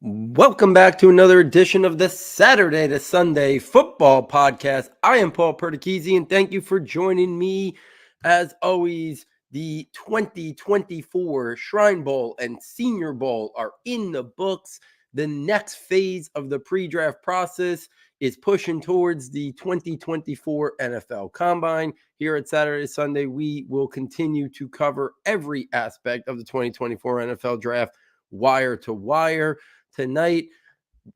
Welcome back to another edition of the Saturday to Sunday Football Podcast. I am Paul Perdichizzi, and thank you for joining me. As always, the 2024 Shrine Bowl and Senior Bowl are in the books. The next phase of the pre-draft process is pushing towards the 2024 NFL Combine. Here at Saturday to Sunday, we will continue to cover every aspect of the 2024 NFL Draft, wire to wire. Tonight,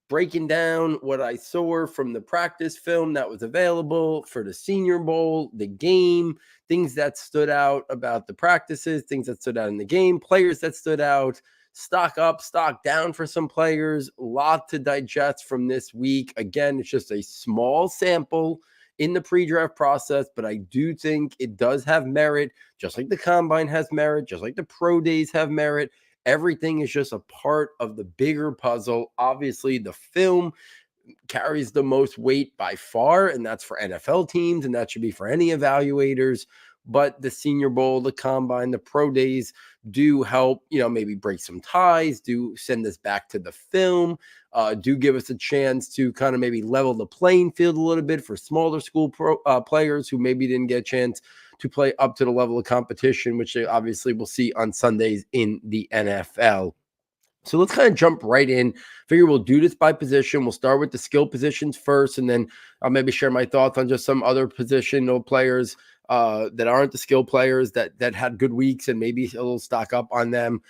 breaking down what I saw from the practice film that was available for the Senior Bowl, the game, things that stood out about the practices, things that stood out in the game, players that stood out, stock up, stock down for some players, a lot to digest from this week. Again, it's just a small sample in the pre-draft process, but I do think it does have merit, just like the Combine has merit, just like the Pro Days have merit. Everything is just a part of the bigger puzzle. Obviously, the film carries the most weight by far, and that's for NFL teams, and that should be for any evaluators. But the Senior Bowl, the Combine, the Pro Days do help, maybe break some ties, do send us back to the film, do give us a chance to kind of maybe level the playing field a little bit for smaller school players who maybe didn't get a chance to play up to the level of competition, which they obviously will see on Sundays in the NFL. So let's kind of jump right in. Figure we'll do this by position. We'll start with the skill positions first, and then I'll maybe share my thoughts on just some other positional players that aren't the skill players that had good weeks, and maybe a little stock up on them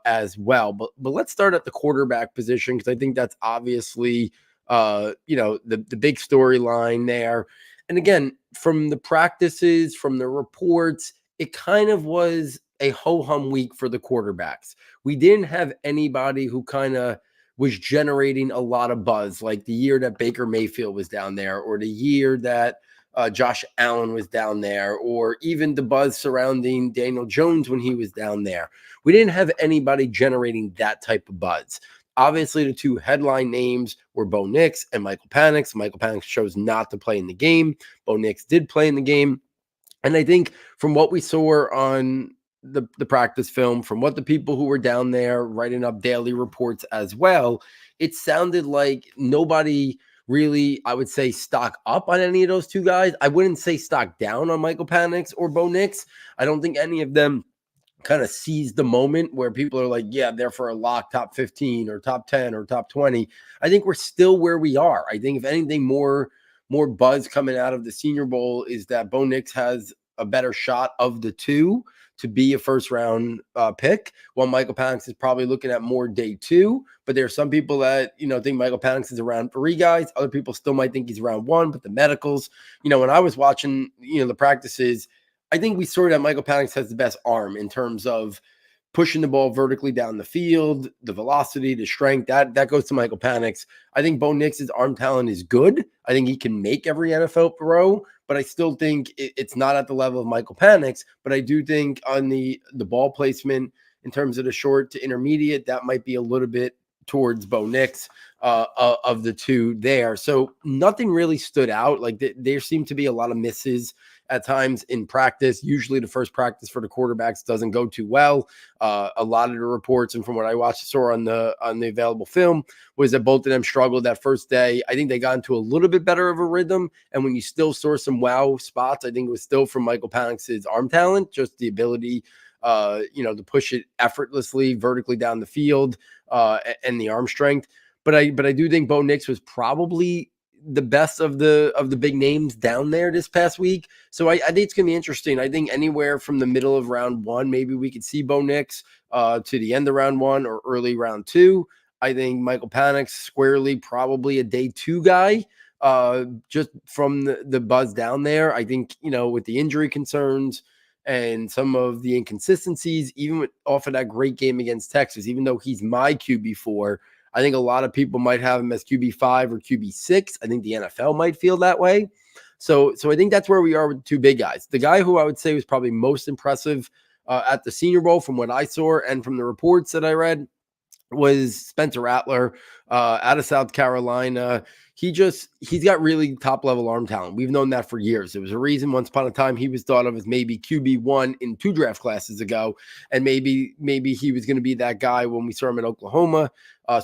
as well. But let's start at the quarterback position, because I think that's obviously the big storyline there. And again, from the practices, from the reports, it kind of was a ho-hum week for the quarterbacks. We didn't have anybody who kind of was generating a lot of buzz, like the year that Baker Mayfield was down there, or the year that Josh Allen was down there, or even the buzz surrounding Daniel Jones when he was down there. We didn't have anybody generating that type of buzz. Obviously, the two headline names were Bo Nix and Michael Penix. Michael Penix chose not to play in the game. Bo Nix did play in the game. And I think from what we saw on the practice film, from what the people who were down there writing up daily reports as well, it sounded like nobody really, I would say, stock up on any of those two guys. I wouldn't say stock down on Michael Penix or Bo Nix. I don't think any of them kind of seized the moment where people are like, yeah, they're for a lock top 15 or top 10 or top 20. I think we're still where we are. I think if anything, more buzz coming out of the Senior Bowl is that Bo Nix has a better shot of the two to be a first round pick, while Michael Penix is probably looking at more day two. But there are some people that, think Michael Penix is around 3 guys. Other people still might think he's around 1, but the medicals, when I was watching, the practices, I think we saw that Michael Penix has the best arm in terms of pushing the ball vertically down the field, the velocity, the strength, that goes to Michael Penix. I think Bo Nix's arm talent is good. I think he can make every NFL throw, but I still think it's not at the level of Michael Penix. But I do think on the ball placement in terms of the short to intermediate, that might be a little bit towards Bo Nix of the two there. So nothing really stood out. Like there seemed to be a lot of misses at times in practice. Usually the first practice for the quarterbacks doesn't go too well. A lot of the reports, and from what I saw on the available film, was that both of them struggled that first day. I think they got into a little bit better of a rhythm. And when you still saw some wow spots, I think it was still from Michael Penix's arm talent, just the ability to push it effortlessly vertically down the field and the arm strength. But I do think Bo Nix was probably the best of the big names down there this past week. So I think it's going to be interesting. I think anywhere from the middle of round 1, maybe we could see Bo Nix to the end of round 1 or early round 2. I think Michael Penix squarely probably a day 2 guy, just from the buzz down there. I think, with the injury concerns and some of the inconsistencies, even off of that great game against Texas, even though he's my QB4, I think a lot of people might have him as QB5 or QB6. I think the NFL might feel that way. So I think that's where we are with the two big guys. The guy who I would say was probably most impressive at the Senior Bowl from what I saw and from the reports that I read was Spencer Rattler out of South Carolina. he's got really top level arm talent. We've known that for years. There was a reason once upon a time he was thought of as maybe QB1 in 2 draft classes ago, and maybe he was going to be that guy when we saw him at Oklahoma.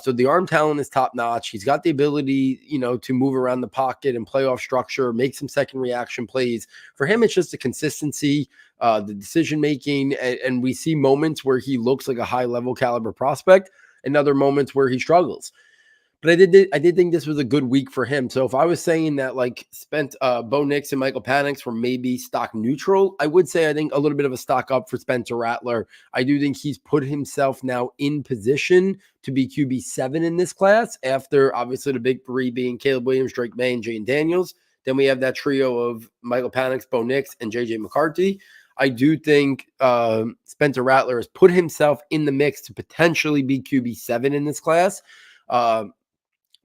So the arm talent is top notch. He's got the ability, to move around the pocket and play off structure, make some second reaction plays. For him, it's just the consistency, the decision making, and we see moments where he looks like a high level caliber prospect, and other moments where he struggles. But I did think this was a good week for him. So if I was saying that Bo Nix and Michael Penix were maybe stock neutral, I would say I think a little bit of a stock up for Spencer Rattler. I do think he's put himself now in position to be QB7 in this class after obviously the big 3 being Caleb Williams, Drake May, and Jane Daniels. Then we have that trio of Michael Penix, Bo Nix, and JJ McCarthy. I do think Spencer Rattler has put himself in the mix to potentially be QB7 in this class.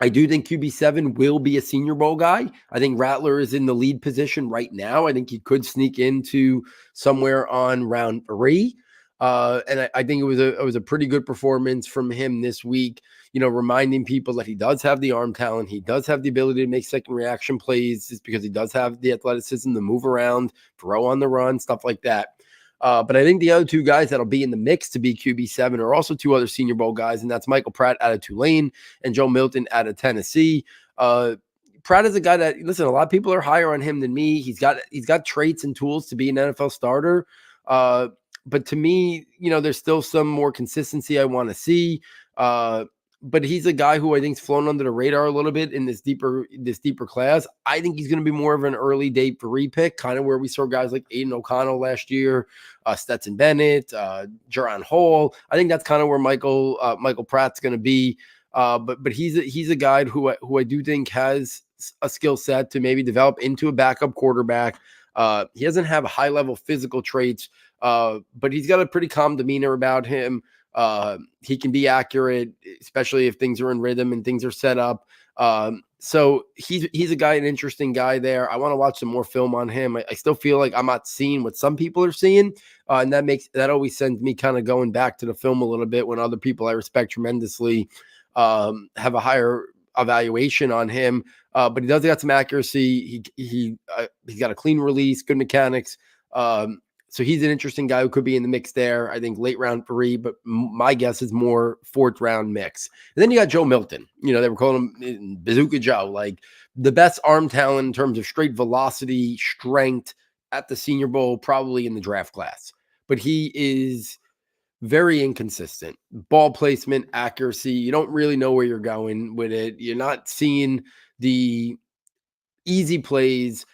I do think QB7 will be a Senior Bowl guy. I think Rattler is in the lead position right now. I think he could sneak into somewhere on round 3. And I think it was a pretty good performance from him this week, reminding people that he does have the arm talent. He does have the ability to make second reaction plays just because he does have the athleticism to move around, throw on the run, stuff like that. But I think the other 2 guys that'll be in the mix to be QB7 are also 2 other Senior Bowl guys, and that's Michael Pratt out of Tulane and Joe Milton out of Tennessee. Pratt is a guy that, listen, a lot of people are higher on him than me. He's got traits and tools to be an NFL starter. But to me, there's still some more consistency I want to see. But he's a guy who I think's flown under the radar a little bit in this deeper class. I think he's going to be more of an early day 3 pick, kind of where we saw guys like Aiden O'Connell last year, Stetson Bennett, Jaron Hall. I think that's kind of where Michael Pratt's going to be. But he's a guy who I do think has a skill set to maybe develop into a backup quarterback. He doesn't have high level physical traits, but he's got a pretty calm demeanor about him. He can be accurate, especially if things are in rhythm and things are set up. So he's an interesting guy there. I want to watch some more film on him. I still feel like I'm not seeing what some people are seeing. And that always sends me kind of going back to the film a little bit when other people I respect tremendously, have a higher evaluation on him. But he does got some accuracy. He's got a clean release, good mechanics. So he's an interesting guy who could be in the mix there. I think late round 3, but my guess is more 4th round mix. And then you got Joe Milton. They were calling him Bazooka Joe, like the best arm talent in terms of straight velocity, strength at the Senior Bowl, probably in the draft class. But he is very inconsistent. Ball placement, accuracy. You don't really know where you're going with it. You're not seeing the easy plays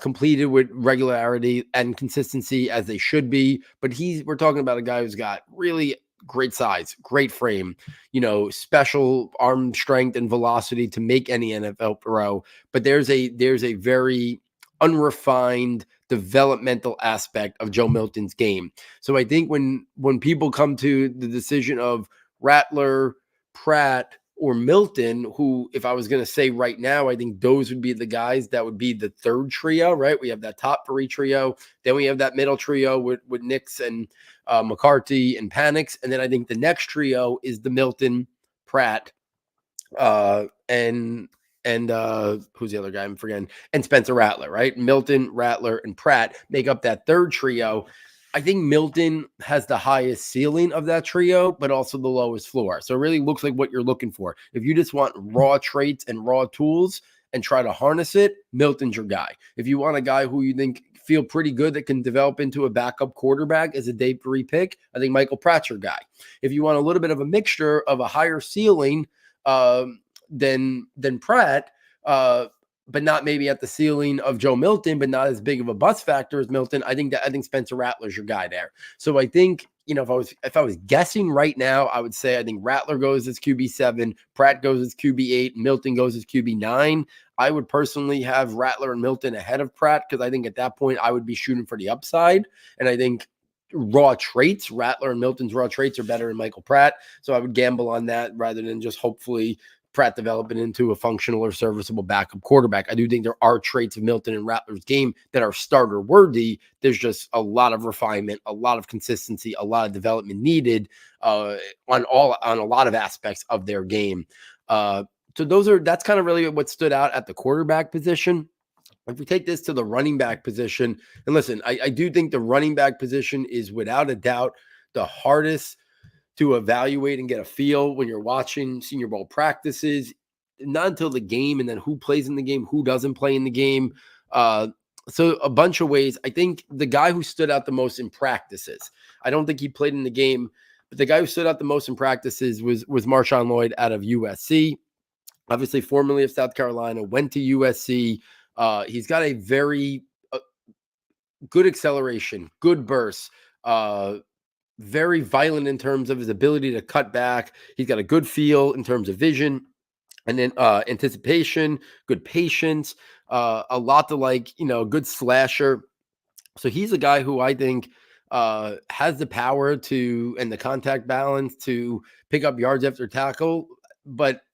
completed with regularity and consistency as they should be. But we're talking about a guy who's got really great size, great frame, special arm strength and velocity to make any NFL throw. But there's a very unrefined developmental aspect of Joe Milton's game. So I think when people come to the decision of Rattler, Pratt, or Milton, who, if I was going to say right now, I think those would be the guys that would be the 3rd trio, right? We have that top 3 trio. Then we have that middle trio with Nix and McCarthy and Penix. And then I think the next trio is the Milton, Pratt, and who's the other guy? I'm forgetting. And Spencer Rattler, right? Milton, Rattler, and Pratt make up that 3rd trio. I think Milton has the highest ceiling of that trio, but also the lowest floor. So it really looks like what you're looking for. If you just want raw traits and raw tools and try to harness it, Milton's your guy. If you want a guy who you think feel pretty good that can develop into a backup quarterback as a day 3 pick, I think Michael Pratt's your guy. If you want a little bit of a mixture of a higher ceiling than Pratt, but not maybe at the ceiling of Joe Milton, but not as big of a bust factor as Milton, I think Spencer Rattler's your guy there. So I think, if I was guessing right now, I would say I think Rattler goes as QB7, Pratt goes as QB8, Milton goes as QB9. I would personally have Rattler and Milton ahead of Pratt because I think at that point I would be shooting for the upside. And I think raw traits, Rattler and Milton's raw traits are better than Michael Pratt. So I would gamble on that rather than just hopefully Pratt developing into a functional or serviceable backup quarterback. I do think there are traits of Milton and Rattler's game that are starter worthy. There's just a lot of refinement, a lot of consistency, a lot of development needed on a lot of aspects of their game. that's kind of really what stood out at the quarterback position. If we take this to the running back position, and listen, I do think the running back position is without a doubt the hardest to evaluate and get a feel when you're watching Senior Bowl practices, not until the game, and then who plays in the game, who doesn't play in the game. So a bunch of ways. I think the guy who stood out the most in practices, I don't think he played in the game, but the guy who stood out the most in practices was Marshawn Lloyd out of USC. Obviously, formerly of South Carolina, went to USC. He's got a very good acceleration, good burst, very violent in terms of his ability to cut back. He's got a good feel in terms of vision and then anticipation, good patience, a lot to like, good slasher. So he's a guy who I think has the power to and the contact balance to pick up yards after tackle,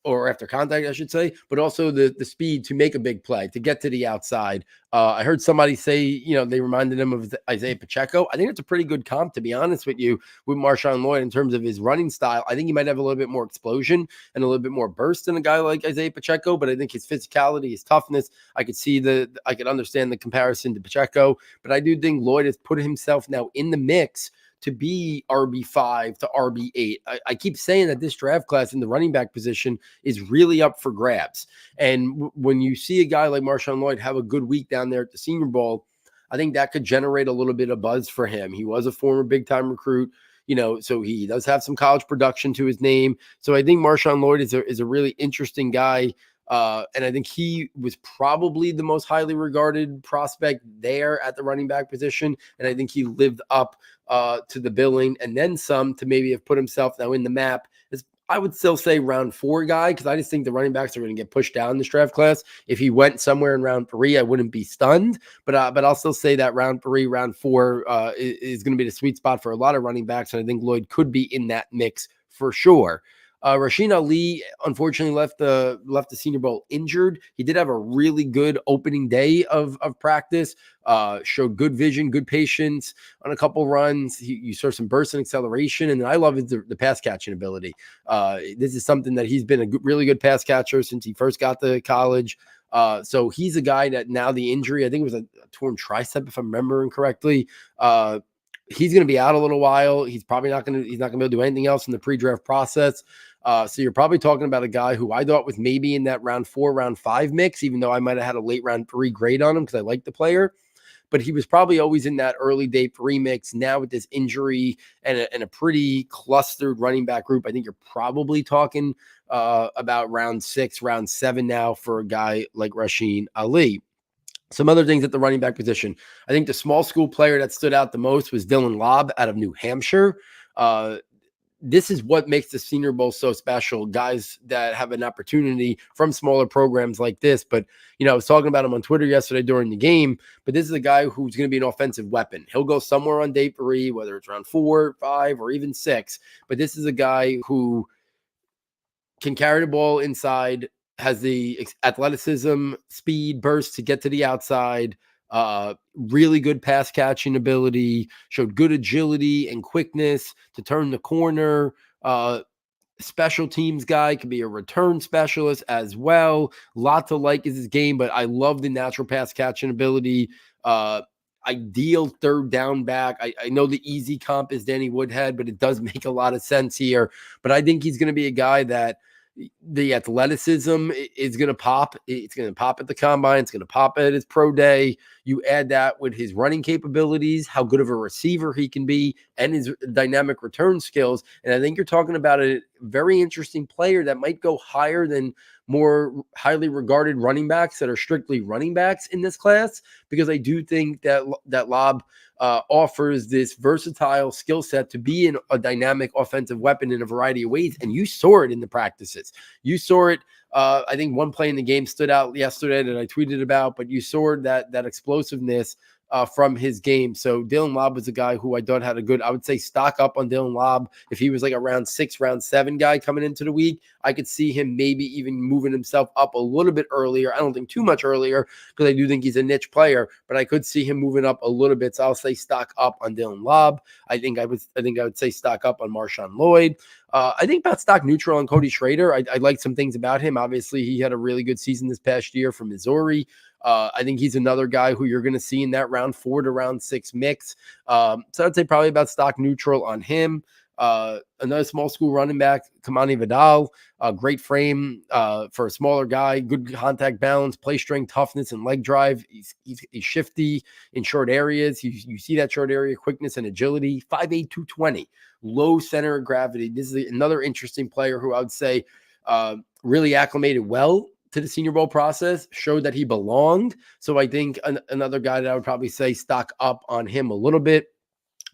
or after contact, I should say, but also the speed to make a big play, to get to the outside. I heard somebody say, they reminded him of Isaiah Pacheco. I think it's a pretty good comp, to be honest with you, with Marshawn Lloyd in terms of his running style. I think he might have a little bit more explosion and a little bit more burst than a guy like Isaiah Pacheco, but I think his physicality, his toughness, I could understand the comparison to Pacheco, but I do think Lloyd has put himself now in the mix to be RB5 to RB8. I keep saying that this draft class in the running back position is really up for grabs. And when you see a guy like Marshawn Lloyd have a good week down there at the Senior Bowl, I think that could generate a little bit of buzz for him. He was a former big-time recruit, so he does have some college production to his name. So I think Marshawn Lloyd is a really interesting guy. And I think he was probably the most highly regarded prospect there at the running back position. And I think he lived up to the billing and then some to maybe have put himself now in the map as, I would still say, round 4 guy, because I just think the running backs are going to get pushed down in this draft class. If he went somewhere in round 3, I wouldn't be stunned. But I'll still say that round 3, round 4 is going to be the sweet spot for a lot of running backs. And I think Lloyd could be in that mix for sure. Rasheen Ali unfortunately left the Senior Bowl injured. He did have a really good opening day of practice. Showed good vision, good patience on a couple runs. You saw some burst and acceleration, and I love the pass catching ability. This is something that he's been a really good pass catcher since he first got to college. So he's a guy that now the injury, I think it was a torn tricep, if I'm remembering correctly. He's going to be out a little while. He's not going to be able to do anything else in the pre-draft process. So you're probably talking about a guy who I thought was maybe in that round 4, round 5 mix, even though I might have had a late round 3 grade on him because I like the player. But he was probably always in that early day 3 mix. Now with this injury and a pretty clustered running back group, I think you're probably talking about round 6, round 7 now for a guy like Rasheen Ali. Some other things at the running back position. I think the small school player that stood out the most was Dylan Lobb out of New Hampshire. This is what makes the Senior Bowl so special. Guys that have an opportunity from smaller programs like this. But, I was talking about him on Twitter yesterday during the game, but this is a guy who's going to be an offensive weapon. He'll go somewhere on day 3, whether it's round 4, 5, or even 6. But this is a guy who can carry the ball inside, has the athleticism, speed, burst to get to the outside, really good pass catching ability, showed good agility and quickness to turn the corner. Special teams guy, could be a return specialist as well. Lot to like is his game, but I love the natural pass catching ability. Ideal third down back. I know the easy comp is Danny Woodhead, but it does make a lot of sense here. But I think he's going to be a guy that the athleticism is going to pop. It's going to pop at the combine. It's going to pop at his pro day. You add that with his running capabilities, how good of a receiver he can be, and his dynamic return skills. And I think you're talking about a very interesting player that might go higher than more highly regarded running backs that are strictly running backs in this class, because I do think that Lobb offers this versatile skill set to be a dynamic offensive weapon in a variety of ways. And you saw it in the practices. You saw it. I think one play in the game stood out yesterday that I tweeted about, but you saw that explosiveness from his game. So Dylan Lobb was a guy who I thought had I would say stock up on Dylan Lobb. If he was like a round 6, round 7 guy coming into the week, I could see him maybe even moving himself up a little bit earlier. I don't think too much earlier because I do think he's a niche player, but I could see him moving up a little bit. So I'll say stock up on Dylan Lobb. I think I would say stock up on Marshawn Lloyd. I think about stock neutral on Cody Schrader. I like some things about him. Obviously, he had a really good season this past year from Missouri. I think he's another guy who you're going to see in that round 4 to round 6 mix. So I'd say probably about stock neutral on him. Another small school running back, Kamani Vidal, great frame for a smaller guy, good contact balance, play strength, toughness, and leg drive. He's shifty in short areas. You see that short area quickness and agility, 5'8", 220, low center of gravity. This is another interesting player who I would say really acclimated well to the Senior Bowl process, showed that he belonged. So I think another guy that I would probably say stock up on him a little bit.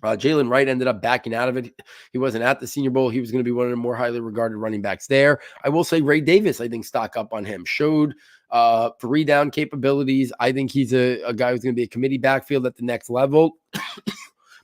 Jalen Wright ended up backing out of it. He wasn't at the Senior Bowl. He was going to be one of the more highly regarded running backs there. I will say Ray Davis, I think, stock up on him. Showed 3-down capabilities. I think he's a guy who's going to be a committee backfield at the next level.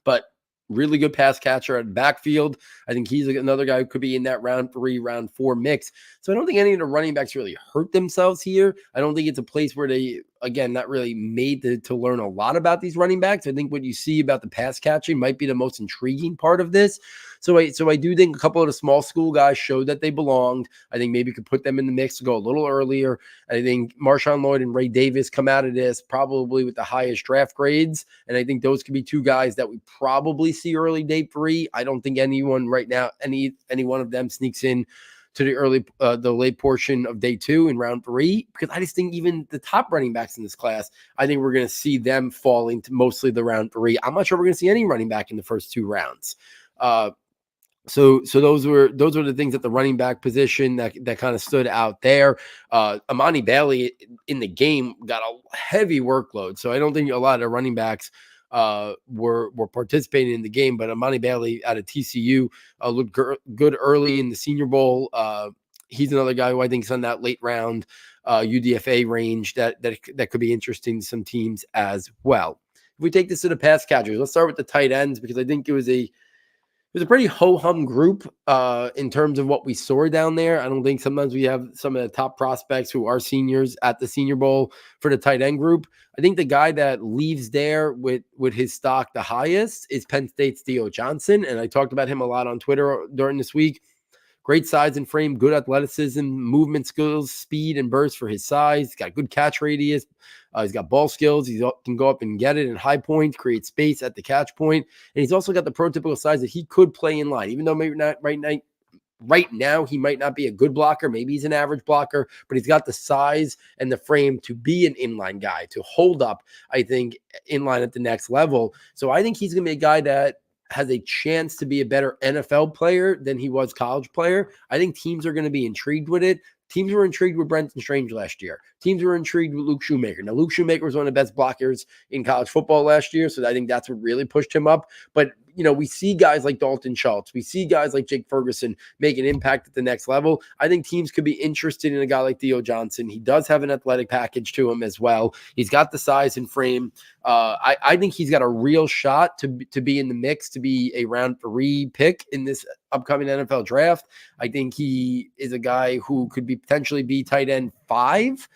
But really good pass catcher at backfield. I think he's another guy who could be in that round 3, round 4 mix. So I don't think any of the running backs really hurt themselves here. I don't think it's a place where they, again, not really made to learn a lot about these running backs. I think what you see about the pass catching might be the most intriguing part of this. So I do think a couple of the small school guys showed that they belonged. I think maybe could put them in the mix to go a little earlier. I think Marshawn Lloyd and Ray Davis come out of this probably with the highest draft grades. And I think those could be two guys that we probably see early day 3. I don't think anyone right now, any one of them sneaks in to the late portion of day 2 in round 3, because I just think even the top running backs in this class, I think we're going to see them fall into mostly the round 3. I'm not sure we're going to see any running back in the first 2 rounds. So those were the things at the running back position that kind of stood out there. Amani Bailey in the game got a heavy workload, so I don't think a lot of running backs were participating in the game, but Amani Bailey out of TCU looked good early in the Senior Bowl. He's another guy who I think is on that late round UDFA range that could be interesting to some teams as well. If we take this to the pass catchers, let's start with the tight ends, because I think it was a pretty ho-hum group in terms of what we saw down there. I don't think sometimes we have some of the top prospects who are seniors at the Senior Bowl for the tight end group. I think the guy that leaves there with his stock the highest is Penn State's Theo Johnson, and I talked about him a lot on Twitter during this week. Great size and frame, good athleticism, movement skills, speed, and burst for his size. He's got good catch radius. He's got ball skills. He can go up and get it in high point, create space at the catch point. And he's also got the prototypical size that he could play in line, even though maybe not right now he might not be a good blocker. Maybe he's an average blocker, but he's got the size and the frame to be an inline guy, to hold up, I think, inline at the next level. So I think he's going to be a guy that has a chance to be a better NFL player than he was college player. I think teams are going to be intrigued with it. Teams were intrigued with Brenton Strange last year. Teams were intrigued with Luke Shoemaker. Now, Luke Shoemaker was one of the best blockers in college football last year, so I think that's what really pushed him up. But, we see guys like Dalton Schultz. We see guys like Jake Ferguson make an impact at the next level. I think teams could be interested in a guy like Theo Johnson. He does have an athletic package to him as well. He's got the size and frame. I think he's got a real shot to be in the mix, to be a round 3 pick in this upcoming NFL draft. I think he is a guy who could potentially be tight end 5.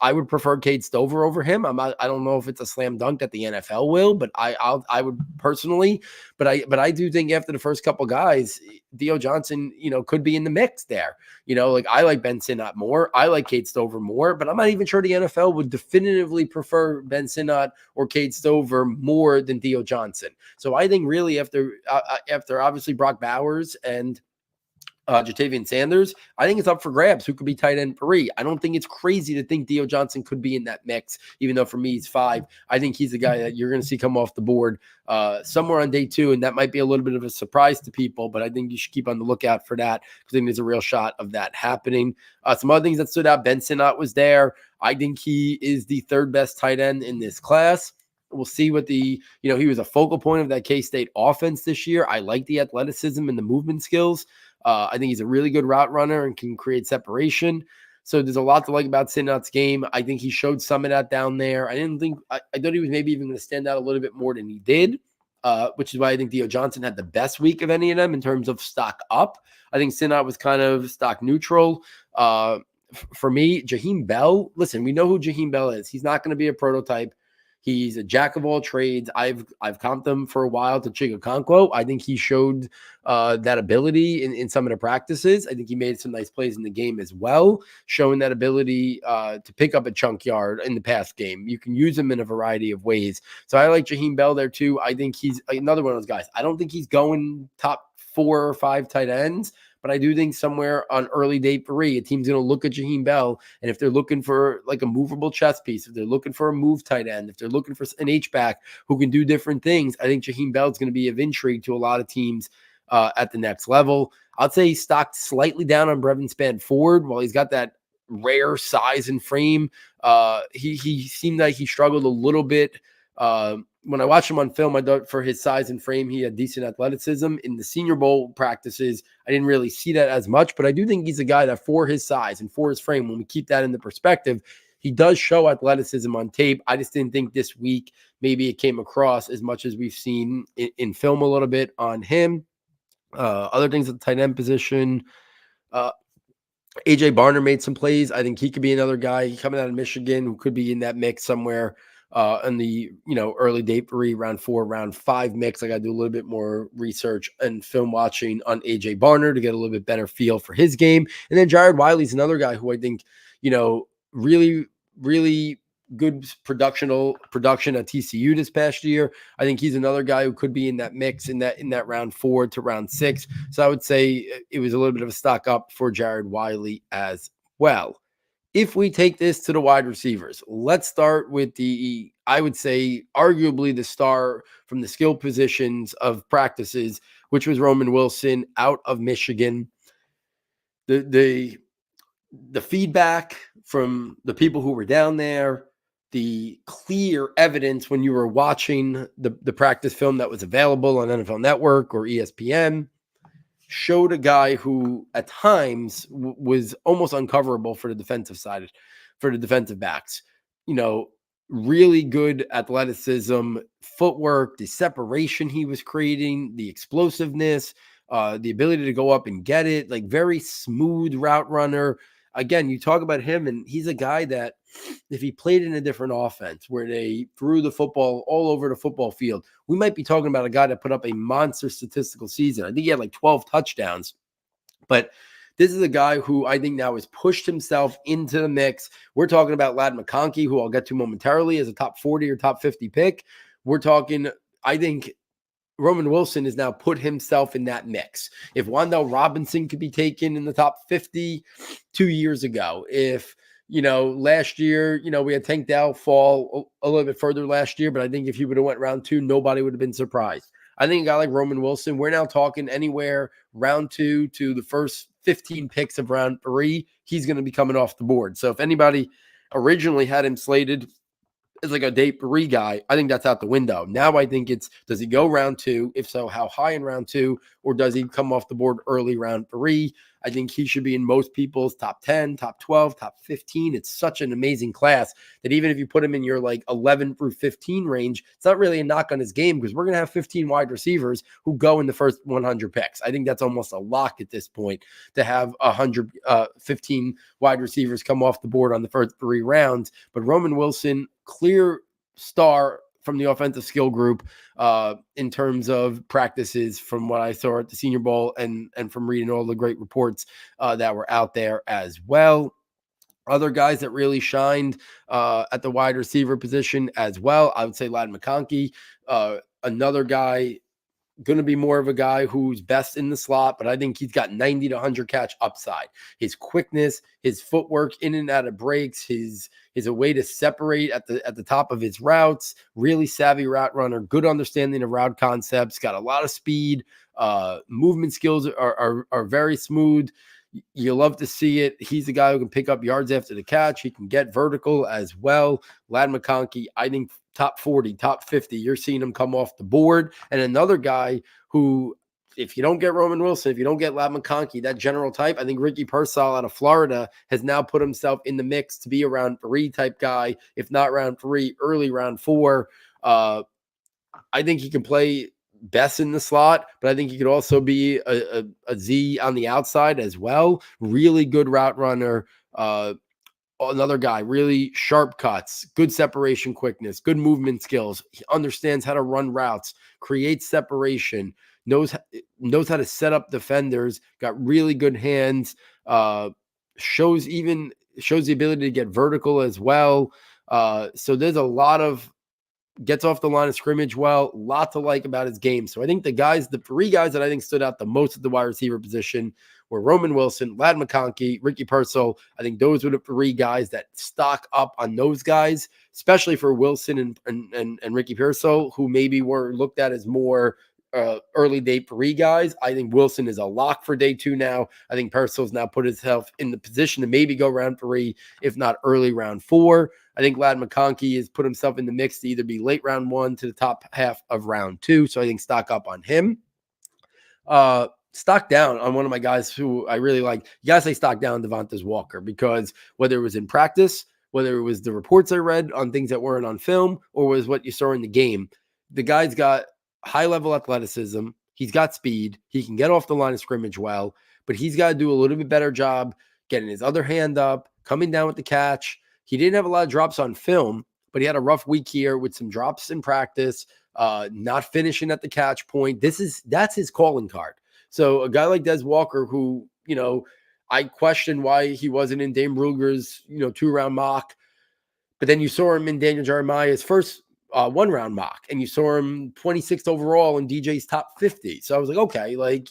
I would prefer Cade Stover over him. I don't know if it's a slam dunk that the NFL will, but I would personally. But I do think after the first couple guys, Theo Johnson, could be in the mix there. I like Ben Sinnott more. I like Cade Stover more, but I'm not even sure the NFL would definitively prefer Ben Sinnott or Cade Stover more than Theo Johnson. So I think really after obviously Brock Bowers and Jatavian Sanders, I think it's up for grabs who could be tight end 3. I don't think it's crazy to think Theo Johnson could be in that mix, even though for me he's 5. I think he's the guy that you're going to see come off the board somewhere on day 2, and that might be a little bit of a surprise to people, but I think you should keep on the lookout for that, because I think there's a real shot of that happening. Some other things that stood out, Ben Sinnott was there. I think he is the 3rd best tight end in this class. We'll see what he was a focal point of that K-State offense this year. I like the athleticism and the movement skills. I think he's a really good route runner and can create separation. So there's a lot to like about Sinat's game. I think he showed some of that down there. I thought he was maybe even going to stand out a little bit more than he did, which is why I think Theo Johnson had the best week of any of them in terms of stock up. I think Sinat was kind of stock neutral. For me, Jaheim Bell, listen, we know who Jaheim Bell is. He's not going to be a prototype. He's a jack of all trades. I've comped him for a while to Chigakonkwo. I think he showed that ability in some of the practices. I think he made some nice plays in the game as well, showing that ability to pick up a chunk yard in the past game. You can use him in a variety of ways. So I like Jaheim Bell there too. I think he's another one of those guys. I don't think he's going top 4 or 5 tight ends, but I do think somewhere on early day 3, a team's going to look at Jaheim Bell, and if they're looking for like a movable chess piece, if they're looking for a move tight end, if they're looking for an H-back who can do different things, I think Jaheim Bell is going to be of intrigue to a lot of teams at the next level. I'd say he's stocked slightly down on Brevin Spann-Ford. While he's got that rare size and frame, he seemed like he struggled a little bit. When I watched him on film, I thought for his size and frame, he had decent athleticism. In the Senior Bowl practices, I didn't really see that as much, but I do think he's a guy that for his size and for his frame, when we keep that in the perspective, he does show athleticism on tape. I just didn't think this week maybe it came across as much as we've seen in film a little bit on him. Other things at the tight end position, AJ Barner made some plays. I think he could be another guy coming out of Michigan who could be in that mix somewhere in the early day 3, round 4, round 5 mix. I got to do a little bit more research and film watching on AJ Barner to get a little bit better feel for his game. And then Jared Wiley's another guy who I think really, really good production at TCU this past year. I think he's another guy who could be in that mix in that round 4 to round 6. So I would say it was a little bit of a stock up for Jared Wiley as well. If we take this to the wide receivers, let's start with I would say arguably the star from the skill positions of practices, which was Roman Wilson out of Michigan. The feedback from the people who were down there, the clear evidence when you were watching the practice film that was available on NFL Network or ESPN showed a guy who at times was almost uncoverable for the defensive side, for the defensive backs. Really good athleticism, footwork, the separation he was creating, the explosiveness, the ability to go up and get it, like very smooth route runner. Again, you talk about him, and he's a guy that if he played in a different offense where they threw the football all over the football field, we might be talking about a guy that put up a monster statistical season. I think he had like 12 touchdowns. But this is a guy who I think now has pushed himself into the mix. We're talking about Ladd McConkey, who I'll get to momentarily, as a top 40 or top 50 pick. We're talking, I think Roman Wilson has now put himself in that mix. If Wan'Dale Robinson could be taken in the top 50 2 years ago, if last year, we had Tank Dell fall a little bit further last year, but I think if he would have went round 2, nobody would have been surprised. I think a guy like Roman Wilson, we're now talking anywhere round 2 to the first 15 picks of round 3, he's going to be coming off the board. So if anybody originally had him slated as like a day 3 guy, I think that's out the window. Now I think it's, does he go round 2? If so, how high in round 2? Or does he come off the board early round 3? I think he should be in most people's top 10, top 12, top 15. It's such an amazing class that even if you put him in your like 11 through 15 range, it's not really a knock on his game because we're going to have 15 wide receivers who go in the first 100 picks. I think that's almost a lock at this point to have 15 wide receivers come off the board on the first 3 rounds. But Roman Wilson, clear star from the offensive skill group in terms of practices from what I saw at the Senior Bowl and from reading all the great reports that were out there as well. Other guys that really shined at the wide receiver position as well, I would say Ladd McConkey, another guy, going to be more of a guy who's best in the slot, but I think he's got 90 to 100 catch upside. His quickness, his footwork in and out of breaks, his a way to separate at the top of his routes, really savvy route runner, good understanding of route concepts, got a lot of speed, movement skills are very smooth. You love to see it. He's a guy who can pick up yards after the catch. He can get vertical as well. Ladd McConkey, I think top 40, top 50, you're seeing him come off the board. And another guy who if you don't get Roman Wilson, if you don't get Ladd McConkey, that general type, I think Ricky Pearsall out of Florida has now put himself in the mix to be a round 3 type guy, if not round 3, early round 4. I think he can play best in the slot, but I think he could also be a Z on the outside as well. Really good route runner. Another guy, really sharp cuts, good separation quickness, good movement skills. He understands how to run routes, creates separation, knows how to set up defenders, got really good hands, shows the ability to get vertical as well. So there's a lot of gets off the line of scrimmage well, lot to like about his game. So I think the 3 guys that I think stood out the most at the wide receiver position were Roman Wilson, Ladd McConkey, Ricky Pearsall. I think those were the 3 guys that stock up on those guys, especially for Wilson and Ricky Pearsall, who maybe were looked at as more early day 3 guys. I think Wilson is a lock for day 2 now. I think Pearsall's now put himself in the position to maybe go round 3, if not early round 4. I think Ladd McConkey has put himself in the mix to either be late round 1 to the top half of round 2. So I think stock up on him. Stock down on one of my guys who I really like. You got to say stock down Devontae Walker, because whether it was in practice, whether it was the reports I read on things that weren't on film, or was what you saw in the game, the guy's got high-level athleticism. He's got speed. He can get off the line of scrimmage well, but he's got to do a little bit better job getting his other hand up, coming down with the catch. He didn't have a lot of drops on film, but he had a rough week here with some drops in practice, not finishing at the catch point. That's his calling card. So a guy like Des Walker, who, I questioned why he wasn't in Dame Ruger's, 2-round mock, but then you saw him in Daniel Jeremiah's first 1-round mock, and you saw him 26th overall in DJ's top 50. So I was like, okay,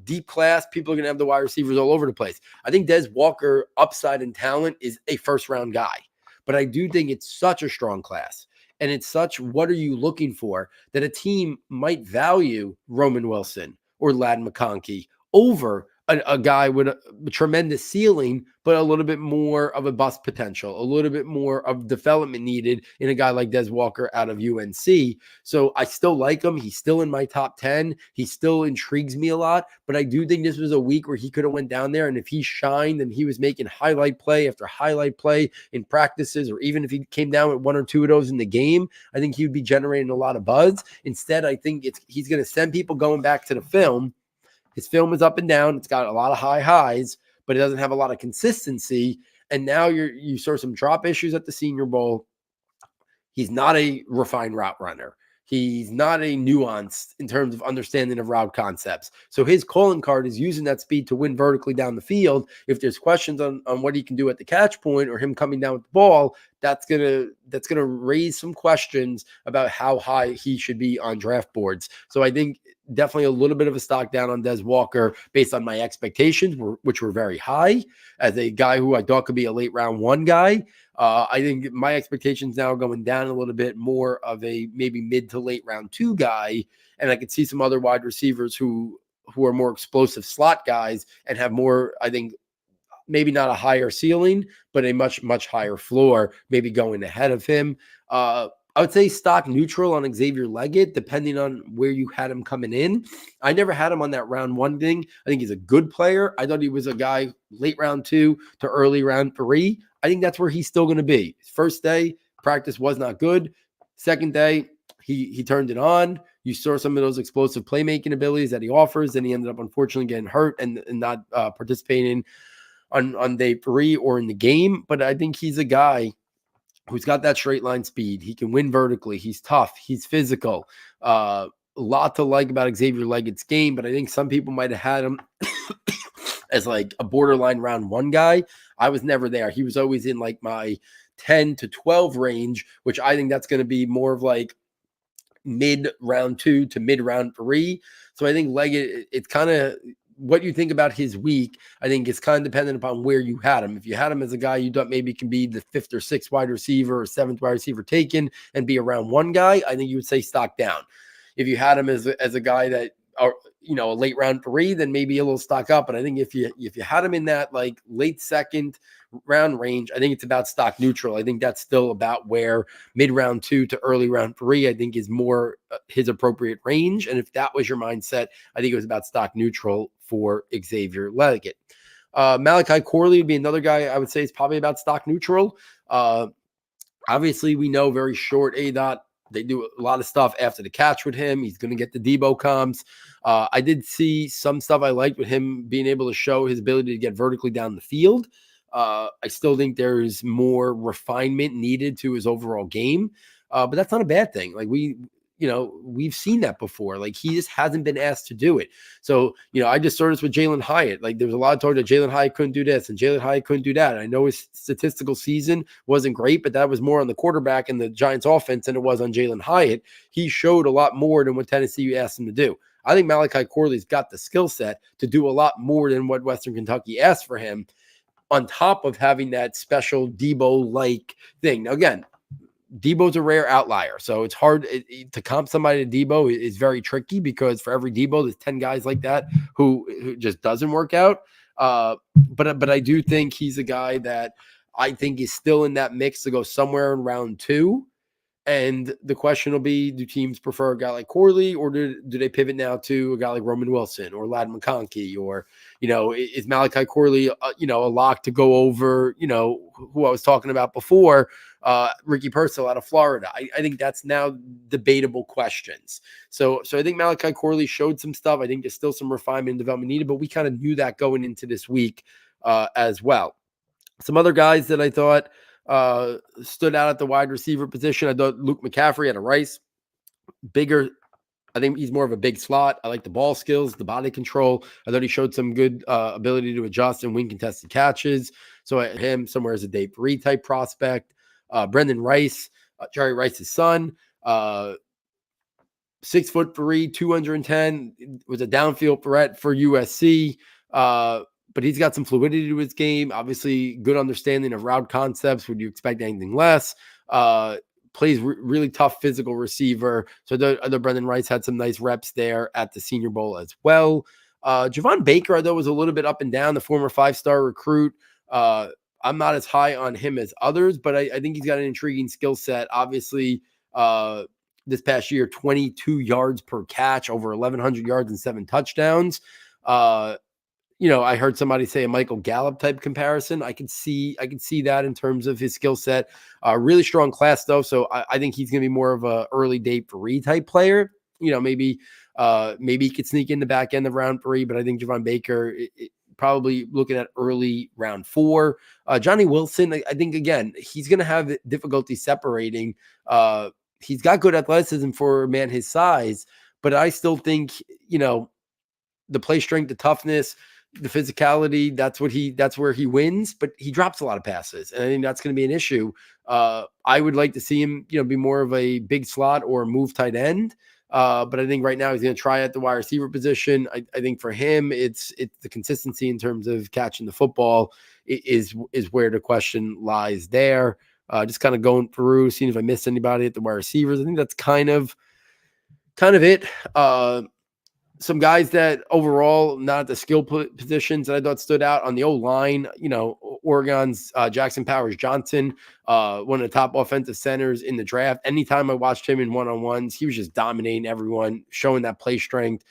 deep class, people are going to have the wide receivers all over the place. I think Des Walker, upside and talent, is a first-round guy. But I do think it's such a strong class. And it's such, what are you looking for, that a team might value Roman Wilson or Ladd McConkey over a guy with a tremendous ceiling, but a little bit more of a bust potential, a little bit more of development needed in a guy like Des Walker out of UNC. So I still like him. He's still in my top 10. He still intrigues me a lot, but I do think this was a week where he could have went down there, and if he shined and he was making highlight play after highlight play in practices, or even if he came down with 1 or 2 of those in the game, I think he would be generating a lot of buzz. Instead, I think he's going to send people going back to the film. His film is up and down. It's got a lot of high highs, but it doesn't have a lot of consistency. And now you saw some drop issues at the Senior Bowl. He's not a refined route runner. He's not a nuanced in terms of understanding of route concepts. So his calling card is using that speed to win vertically down the field. If there's questions on what he can do at the catch point, or him coming down with the ball, that's gonna raise some questions about how high he should be on draft boards. So I think definitely a little bit of a stock down on Des Walker based on my expectations, which were very high, as a guy who I thought could be a late round 1 guy. I think my expectations now are going down a little bit, more of a maybe mid to late round 2 guy. And I could see some other wide receivers who are more explosive slot guys and have more, I think, maybe not a higher ceiling, but a much, much higher floor, maybe going ahead of him. I would say stock neutral on Xavier Leggett, depending on where you had him coming in. I never had him on that round 1 thing. I think he's a good player. I thought he was a guy late round 2 to early round 3. I think that's where he's still going to be. His first day, practice was not good. Second day, he turned it on. You saw some of those explosive playmaking abilities that he offers, and he ended up unfortunately getting hurt and not participating on day 3 or in the game. But I think he's a guy who's got that straight line speed. He can win vertically. He's tough. He's physical. A lot to like about Xavier Leggett's game, but I think some people might have had him as like a borderline round 1 guy. I was never there. He was always in like my 10 to 12 range, which I think that's going to be more of like mid round 2 to mid round 3. So I think Leggett, it's kind of what you think about his week. I think it's kind of dependent upon where you had him. If you had him as a guy you thought maybe can be the 5th or 6th wide receiver or 7th wide receiver taken and be a round 1 guy, I think you would say stock down. If you had him as a guy that a late round 3, then maybe a little stock up. But I think if you had him in that like late second round range, I think it's about stock neutral. I think that's still about where mid round 2 to early round 3, I think, is more his appropriate range. And if that was your mindset, I think it was about stock neutral for Xavier Leggett. Malachi Corley would be another guy I would say is probably about stock neutral. Obviously, we know very short ADOT. They do a lot of stuff after the catch with him. He's going to get the Debo comps. I did see some stuff I liked with him being able to show his ability to get vertically down the field. I still think there's more refinement needed to his overall game, but that's not a bad thing. Like we've seen that before. Like he just hasn't been asked to do it. So, I just saw this with Jalen Hyatt. Like there was a lot of talk that Jalen Hyatt couldn't do this and Jalen Hyatt couldn't do that. And I know his statistical season wasn't great, but that was more on the quarterback and the Giants offense than it was on Jalen Hyatt. He showed a lot more than what Tennessee asked him to do. I think Malachi Corley's got the skill set to do a lot more than what Western Kentucky asked for him, on top of having that special Debo-like thing. Now, again, Debo's a rare outlier, so it's hard to comp somebody to Debo is very tricky because for every Debo, there's 10 guys like that who just doesn't work out. But I do think he's a guy that I think is still in that mix to go somewhere in round 2. And the question will be, do teams prefer a guy like Corley, or do they pivot now to a guy like Roman Wilson or Ladd McConkey, or, is Malachi Corley, a lock to go over, who I was talking about before, Ricky Purcell out of Florida? I think that's now debatable questions. So I think Malachi Corley showed some stuff. I think there's still some refinement and development needed, but we kind of knew that going into this week as well. Some other guys that I thought stood out at the wide receiver position. I thought Luke McCaffrey out of Rice, bigger. I think he's more of a big slot. I like the ball skills, the body control. I thought he showed some good ability to adjust and win contested catches. So him somewhere as a day 3 type prospect. Brendan Rice, Jerry Rice's son, 6'3", 210, was a downfield threat for USC. But he's got some fluidity to his game. Obviously, good understanding of route concepts. Would you expect anything less? Plays really tough physical receiver. So the Brendan Rice had some nice reps there at the Senior Bowl as well. Javon Baker, I thought, was a little bit up and down, the former 5-star recruit. I'm not as high on him as others, but I think he's got an intriguing skill set. Obviously, this past year, 22 yards per catch, over 1,100 yards and 7 touchdowns. I heard somebody say a Michael Gallup type comparison. I could see that in terms of his skill set. Really strong class though, so I think he's going to be more of a early day 3 type player. Maybe he could sneak in the back end of round 3, but I think Javon Baker probably looking at early round 4. Johnny Wilson, I think again he's going to have difficulty separating. He's got good athleticism for a man his size, but I still think the play strength, the toughness, the physicality, that's where he wins, but he drops a lot of passes. And I think that's going to be an issue. I would like to see him, be more of a big slot or move tight end. But I think right now he's going to try at the wide receiver position. I think for him, it's the consistency in terms of catching the football is where the question lies there. Just kind of going through, seeing if I missed anybody at the wide receivers. I think that's kind of it. Some guys that overall not at the skill positions that I thought stood out on the O-line, Oregon's Jackson Powers Johnson, one of the top offensive centers in the draft. Anytime I watched him in one-on-ones, he was just dominating everyone, showing that play strength.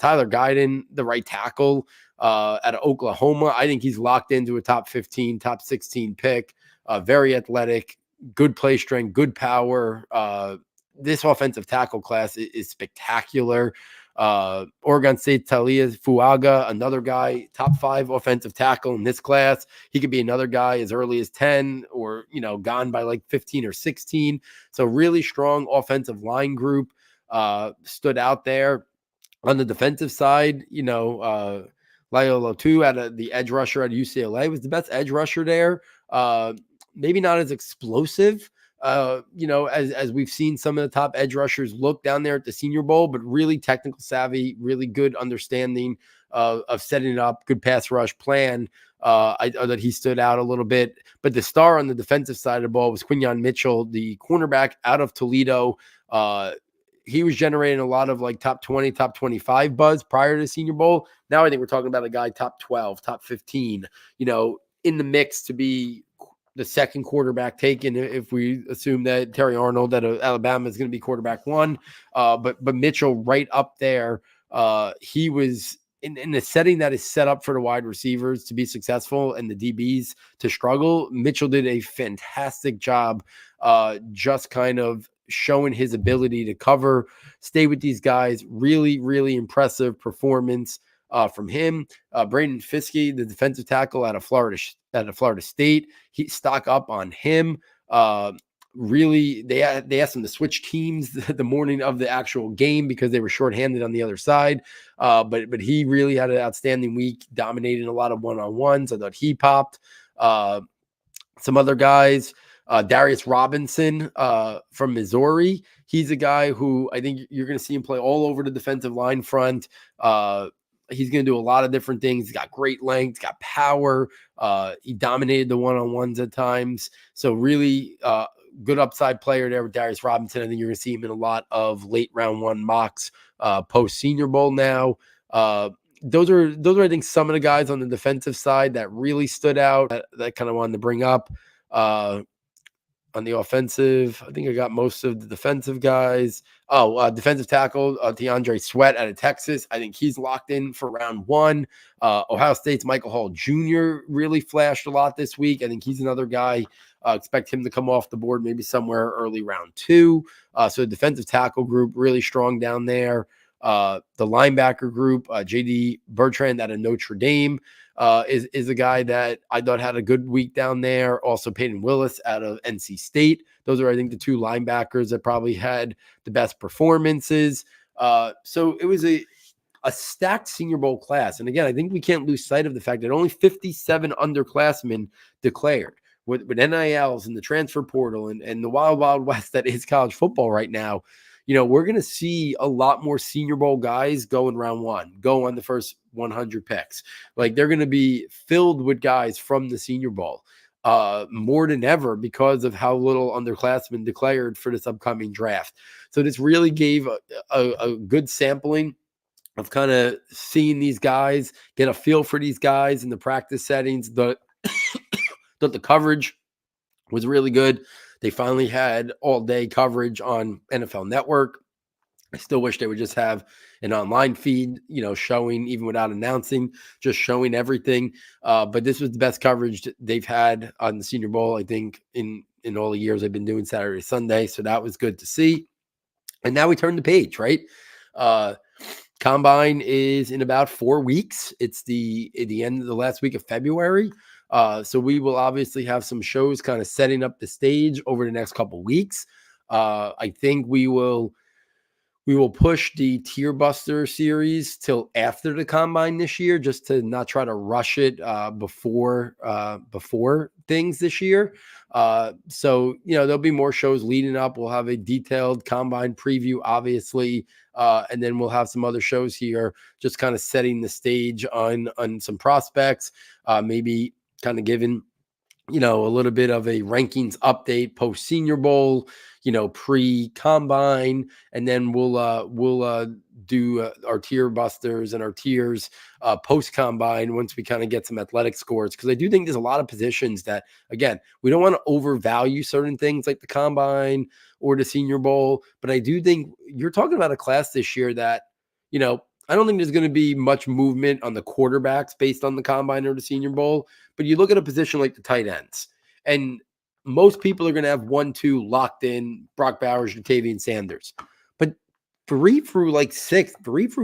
Tyler Guyton, the right tackle out of Oklahoma, I think he's locked into a top 15, top 16 pick. Very athletic, good play strength, good power. This offensive tackle class is spectacular. Oregon State Talia Fuaga, another guy, top 5 offensive tackle in this class. He could be another guy as early as 10 or, gone by like 15 or 16. So really strong offensive line group stood out there. On the defensive side, Lyle Lotu out of the edge rusher at UCLA was the best edge rusher there. Maybe not as explosive, as we've seen some of the top edge rushers look down there at the Senior Bowl, but really technical savvy, really good understanding of setting it up, good pass rush plan. I that he stood out a little bit, but the star on the defensive side of the ball was Quinyon Mitchell, the cornerback out of Toledo. he was generating a lot of like top 20, top 25 buzz prior to the Senior Bowl. Now I think we're talking about a guy top 12, top 15, in the mix to be the second quarterback taken if we assume that Terry Arnold at Alabama is going to be quarterback one. But Mitchell right up there. He was in a setting that is set up for the wide receivers to be successful and the DBs to struggle. Mitchell did a fantastic job just kind of showing his ability to cover, stay with these guys. Really, really impressive performance from him. Braden Fiske, the defensive tackle out of Florida State, he stock up on him. Really, they asked him to switch teams the morning of the actual game because they were shorthanded on the other side. But he really had an outstanding week, dominating a lot of one-on-ones. I thought he popped. Some other guys, Darius Robinson from Missouri. He's a guy who I think you're going to see him play all over the defensive line front. He's going to do a lot of different things. He's got great length, got power. He dominated the one-on-ones at times. So really good upside player there with Darius Robinson. I think you're going to see him in a lot of late round one mocks post Senior Bowl now. Those are I think some of the guys on the defensive side that really stood out that I kind of wanted to bring up. On the offensive, I think I got most of the defensive guys. Defensive tackle, DeAndre Sweat out of Texas. I think he's locked in for round one. Ohio State's Michael Hall Jr. really flashed a lot this week. I think he's another guy. Expect him to come off the board maybe somewhere early round two. So the defensive tackle group really strong down there. The linebacker group, J.D. Bertrand out of Notre Dame. Is a guy that I thought had a good week down there. Also, Peyton Willis out of NC State. Those are, I think, the two linebackers that probably had the best performances. So it was a stacked Senior Bowl class. And again, I think we can't lose sight of the fact that only 57 underclassmen declared. With NILs and the transfer portal and the wild, wild west that is college football right now, we're going to see a lot more Senior Bowl guys go in round one, go on the first 100 picks. Like they're going to be filled with guys from the Senior Bowl more than ever because of how little underclassmen declared for this upcoming draft. So this really gave a good sampling of kind of seeing these guys, get a feel for these guys in the practice settings. The coverage was really good. They finally had all-day coverage on NFL Network. I still wish they would just have an online feed, showing even without announcing, just showing everything. But this was the best coverage they've had on the Senior Bowl, I think, in all the years I've been doing Saturday, Sunday. So that was good to see. And now we turn the page, right? Combine is in about 4 weeks. It's the end of the last week of February. So we will obviously have some shows kind of setting up the stage over the next couple weeks. I think we will push the Tier Buster series till after the Combine this year, just to not try to rush it before things this year. So there'll be more shows leading up. We'll have a detailed Combine preview, obviously, and then we'll have some other shows here, just kind of setting the stage on some prospects, maybe kind of giving a little bit of a rankings update post Senior Bowl, pre-Combine, and then we'll do our tier busters and our tiers post-Combine once we kind of get some athletic scores, because I do think there's a lot of positions that, again, we don't want to overvalue certain things like the Combine or the Senior Bowl, but I do think you're talking about a class this year that, I don't think there's going to be much movement on the quarterbacks based on the Combine or the Senior Bowl, but you look at a position like the tight ends, and most people are going to have 1-2 locked in: Brock Bowers, Jatavian Sanders. But 3 through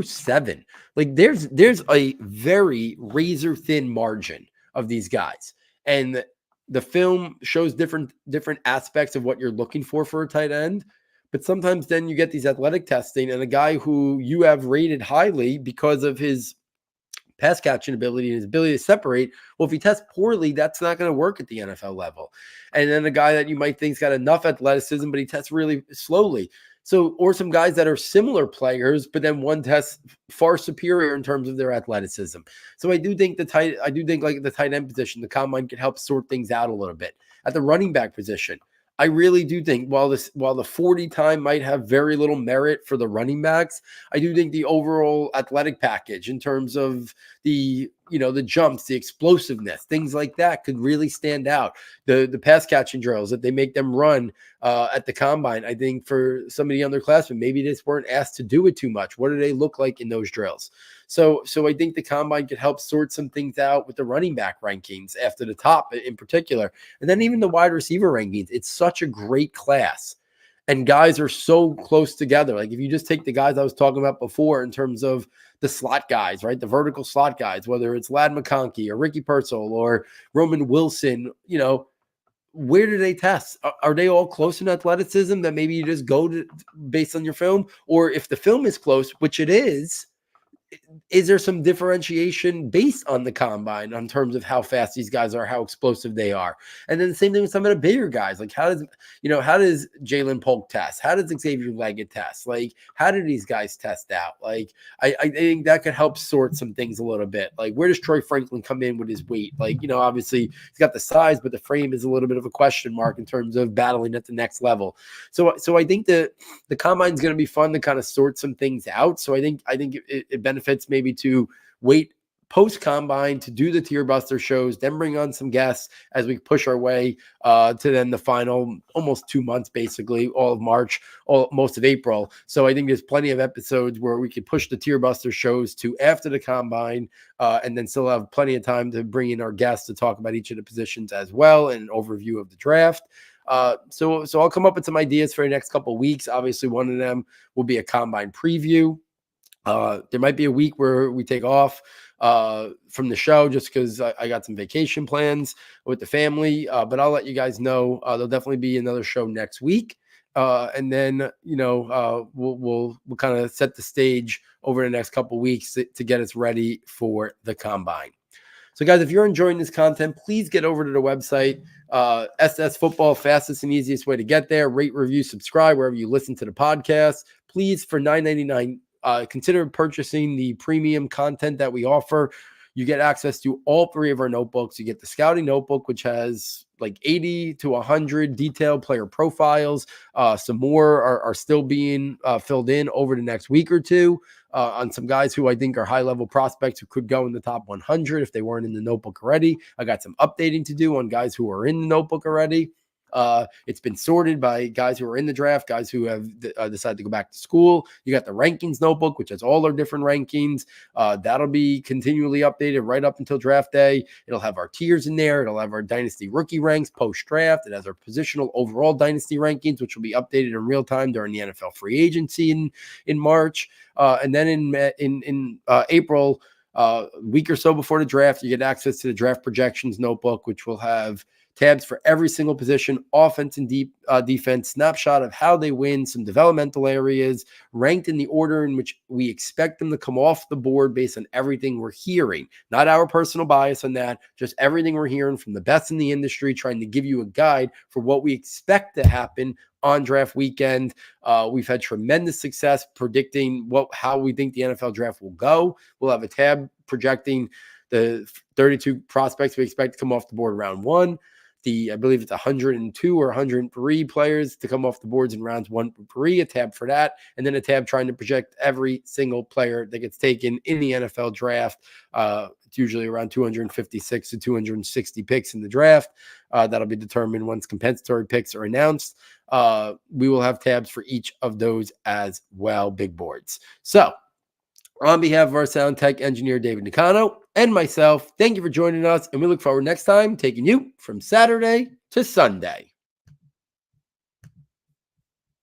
7, like there's a very razor thin margin of these guys, and the film shows different aspects of what you're looking for a tight end. But sometimes then you get these athletic testing, and a guy who you have rated highly because of his pass catching ability and his ability to separate. Well, if he tests poorly, that's not going to work at the NFL level. And then a guy that you might think's got enough athleticism, but he tests really slowly. So, or some guys that are similar players, but then one tests far superior in terms of their athleticism. So I do think like the tight end position, the Combine can help sort things out a little bit. At the running back position, I really do think while the 40 time might have very little merit for the running backs, I do think the overall athletic package in terms of the jumps, the explosiveness, things like that could really stand out. The pass catching drills that they make them run at the combine, I think for some of the underclassmen, maybe they just weren't asked to do it too much. What do they look like in those drills? So I think the combine could help sort some things out with the running back rankings after the top in particular. And then even the wide receiver rankings. It's such a great class. And guys are so close together. Like if you just take the guys I was talking about before in terms of the slot guys, right? The vertical slot guys, whether it's Ladd McConkey or Ricky Pearsall or Roman Wilson, where do they test? Are they all close in athleticism that maybe you just go to based on your film? Or if the film is close, which it is there some differentiation based on the combine in terms of how fast these guys are, how explosive they are? And then the same thing with some of the bigger guys. Like how does Jalen Polk test? How does Xavier Leggett test? Like how do these guys test out? Like I think that could help sort some things a little bit. Like where does Troy Franklin come in with his weight? Like, obviously he's got the size, but the frame is a little bit of a question mark in terms of battling at the next level. So I think that the combine is going to be fun to kind of sort some things out. So I think it benefits maybe to wait post combine to do the tier buster shows, then bring on some guests as we push our way to then the final almost 2 months, basically all of March, most of April. So I think there's plenty of episodes where we could push the tier buster shows to after the combine and then still have plenty of time to bring in our guests to talk about each of the positions as well and an overview of the draft. So I'll come up with some ideas for the next couple of weeks. Obviously, one of them will be a combine preview. There might be a week where we take off from the show just because I got some vacation plans with the family, but I'll let you guys know. There'll definitely be another show next week. And then, we'll kind of set the stage over the next couple of weeks to get us ready for the combine. So guys, if you're enjoying this content, please get over to the website, SS Football, fastest and easiest way to get there. Rate, review, subscribe wherever you listen to the podcast. Please, for $9.99, consider purchasing the premium content that we offer. You get access to all 3 of our notebooks. You get the scouting notebook, which has like 80 to 100 detailed player profiles. Some more are still being filled in over the next week or two on some guys who I think are high-level prospects who could go in the top 100 if they weren't in the notebook already. I got some updating to do on guys who are in the notebook already. It's been sorted by guys who are in the draft, guys who have decided to go back to school. You got the rankings notebook, which has all our different rankings. That'll be continually updated right up until draft day. It'll have our tiers in there. It'll have our dynasty rookie ranks post draft. It has our positional overall dynasty rankings, which will be updated in real time during the NFL free agency in March. And then in April, a week or so before the draft, you get access to the draft projections notebook, which will have tabs for every single position, offense and defense, snapshot of how they win, some developmental areas, ranked in the order in which we expect them to come off the board based on everything we're hearing. Not our personal bias on that, just everything we're hearing from the best in the industry, trying to give you a guide for what we expect to happen on draft weekend. We've had tremendous success predicting how we think the NFL draft will go. We'll have a tab projecting the 32 prospects we expect to come off the board round 1. I believe it's 102 or 103 players to come off the boards in rounds 1 through 3, a tab for that, and then a tab trying to project every single player that gets taken in the NFL draft. It's usually around 256 to 260 picks in the draft. That'll be determined once compensatory picks are announced. We will have tabs for each of those as well, big boards. So on behalf of our sound tech engineer, David Nakano, and myself, thank you for joining us, and we look forward next time taking you from Saturday to Sunday.